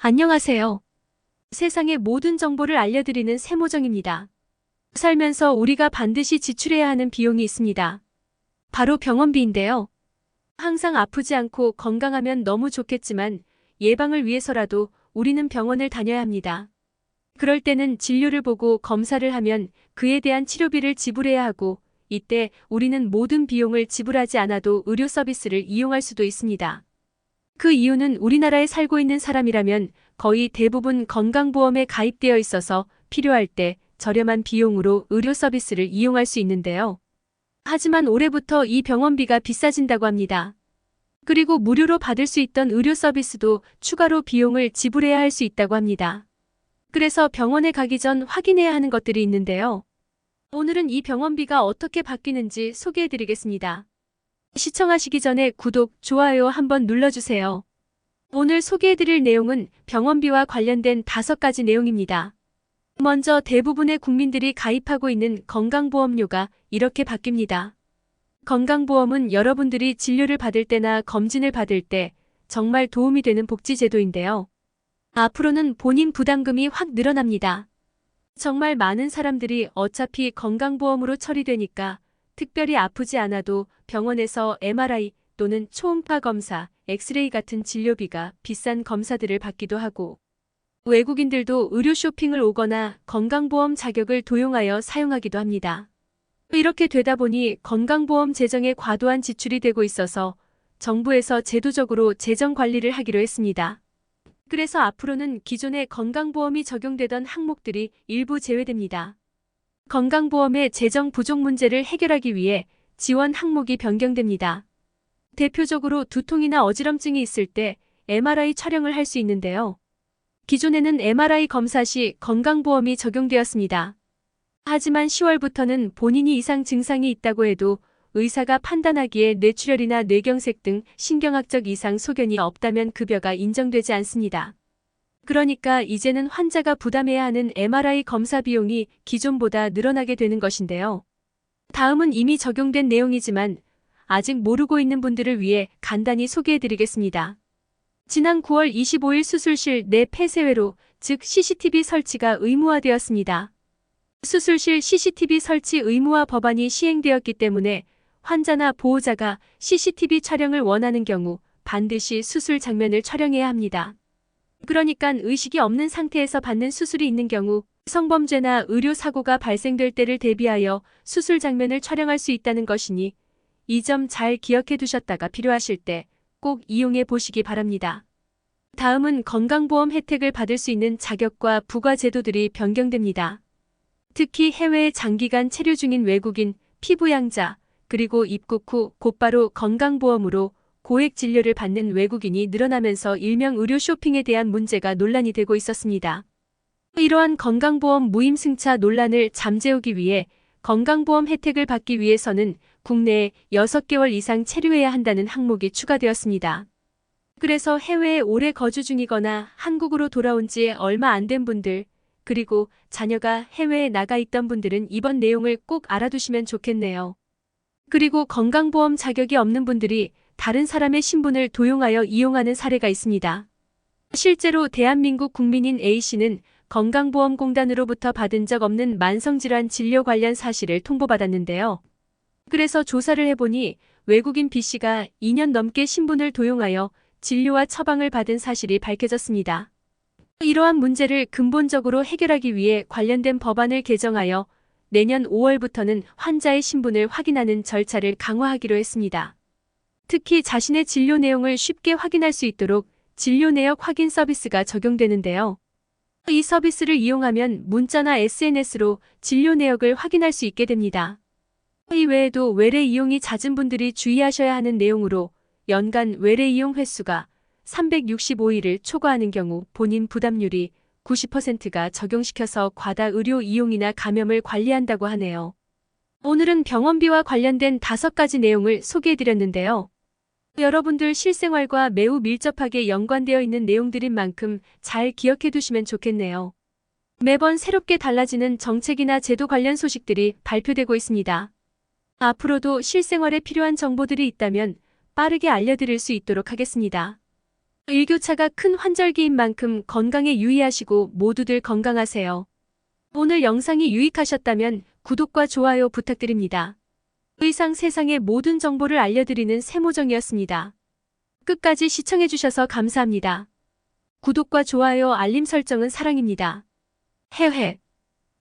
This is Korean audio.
안녕하세요. 세상의 모든 정보를 알려드리는 세모정입니다. 살면서 우리가 반드시 지출해야 하는 비용이 있습니다. 바로 병원비인데요. 항상 아프지 않고 건강하면 너무 좋겠지만 예방을 위해서라도 우리는 병원을 다녀야 합니다. 그럴 때는 진료를 보고 검사를 하면 그에 대한 치료비를 지불해야 하고, 이때 우리는 모든 비용을 지불하지 않아도 의료 서비스를 이용할 수도 있습니다. 그 이유는 우리나라에 살고 있는 사람이라면 거의 대부분 건강보험에 가입되어 있어서 필요할 때 저렴한 비용으로 의료 서비스를 이용할 수 있는데요. 하지만 올해부터 이 병원비가 비싸진다고 합니다. 그리고 무료로 받을 수 있던 의료 서비스도 추가로 비용을 지불해야 할 수 있다고 합니다. 그래서 병원에 가기 전 확인해야 하는 것들이 있는데요. 오늘은 이 병원비가 어떻게 바뀌는지 소개해드리겠습니다. 시청하시기 전에 구독, 좋아요 한번 눌러주세요. 오늘 소개해드릴 내용은 병원비와 관련된 5가지 내용입니다. 먼저 대부분의 국민들이 가입하고 있는 건강보험료가 이렇게 바뀝니다. 건강보험은 여러분들이 진료를 받을 때나 검진을 받을 때 정말 도움이 되는 복지제도인데요. 앞으로는 본인 부담금이 확 늘어납니다. 정말 많은 사람들이 어차피 건강보험으로 처리되니까 특별히 아프지 않아도 병원에서 MRI 또는 초음파 검사, 엑스레이 같은 진료비가 비싼 검사들을 받기도 하고, 외국인들도 의료 쇼핑을 오거나 건강보험 자격을 도용하여 사용하기도 합니다. 이렇게 되다 보니 건강보험 재정에 과도한 지출이 되고 있어서 정부에서 제도적으로 재정 관리를 하기로 했습니다. 그래서 앞으로는 기존의 건강보험이 적용되던 항목들이 일부 제외됩니다. 건강보험의 재정 부족 문제를 해결하기 위해 지원 항목이 변경됩니다. 대표적으로 두통이나 어지럼증이 있을 때 MRI 촬영을 할 수 있는데요. 기존에는 MRI 검사 시 건강보험이 적용되었습니다. 하지만 10월부터는 본인이 이상 증상이 있다고 해도 의사가 판단하기에 뇌출혈이나 뇌경색 등 신경학적 이상 소견이 없다면 급여가 인정되지 않습니다. 그러니까 이제는 환자가 부담해야 하는 MRI 검사 비용이 기존보다 늘어나게 되는 것인데요. 다음은 이미 적용된 내용이지만 아직 모르고 있는 분들을 위해 간단히 소개해드리겠습니다. 지난 9월 25일 수술실 내 폐쇄회로, 즉 CCTV 설치가 의무화되었습니다. 수술실 CCTV 설치 의무화 법안이 시행되었기 때문에 환자나 보호자가 CCTV 촬영을 원하는 경우 반드시 수술 장면을 촬영해야 합니다. 그러니까 의식이 없는 상태에서 받는 수술이 있는 경우 성범죄나 의료사고가 발생될 때를 대비하여 수술 장면을 촬영할 수 있다는 것이니 이 점 잘 기억해 두셨다가 필요하실 때 꼭 이용해 보시기 바랍니다. 다음은 건강보험 혜택을 받을 수 있는 자격과 부과 제도들이 변경됩니다. 특히 해외에 장기간 체류 중인 외국인, 피부양자, 그리고 입국 후 곧바로 건강보험으로 고액 진료를 받는 외국인이 늘어나면서 일명 의료 쇼핑에 대한 문제가 논란이 되고 있었습니다. 이러한 건강보험 무임승차 논란을 잠재우기 위해 건강보험 혜택을 받기 위해서는 국내에 6개월 이상 체류해야 한다는 항목이 추가되었습니다. 그래서 해외에 오래 거주 중이거나 한국으로 돌아온 지 얼마 안 된 분들, 그리고 자녀가 해외에 나가 있던 분들은 이번 내용을 꼭 알아두시면 좋겠네요. 그리고 건강보험 자격이 없는 분들이 다른 사람의 신분을 도용하여 이용하는 사례가 있습니다. 실제로 대한민국 국민인 A씨는 건강보험공단으로부터 받은 적 없는 만성질환 진료 관련 사실을 통보받았는데요. 그래서 조사를 해보니 외국인 B씨가 2년 넘게 신분을 도용하여 진료와 처방을 받은 사실이 밝혀졌습니다. 이러한 문제를 근본적으로 해결하기 위해 관련된 법안을 개정하여 내년 5월부터는 환자의 신분을 확인하는 절차를 강화하기로 했습니다. 특히 자신의 진료 내용을 쉽게 확인할 수 있도록 진료 내역 확인 서비스가 적용되는데요. 이 서비스를 이용하면 문자나 SNS로 진료 내역을 확인할 수 있게 됩니다. 이 외에도 외래 이용이 잦은 분들이 주의하셔야 하는 내용으로 연간 외래 이용 횟수가 365일을 초과하는 경우 본인 부담률이 90%가 적용시켜서 과다 의료 이용이나 감염을 관리한다고 하네요. 오늘은 병원비와 관련된 5가지 내용을 소개해드렸는데요. 여러분들 실생활과 매우 밀접하게 연관되어 있는 내용들인 만큼 잘 기억해 두시면 좋겠네요. 매번 새롭게 달라지는 정책이나 제도 관련 소식들이 발표되고 있습니다. 앞으로도 실생활에 필요한 정보들이 있다면 빠르게 알려드릴 수 있도록 하겠습니다. 일교차가 큰 환절기인 만큼 건강에 유의하시고 모두들 건강하세요. 오늘 영상이 유익하셨다면 구독과 좋아요 부탁드립니다. 의상 세상의 모든 정보를 알려드리는 세모정이었습니다. 끝까지 시청해주셔서 감사합니다. 구독과 좋아요 알림 설정은 사랑입니다. 해회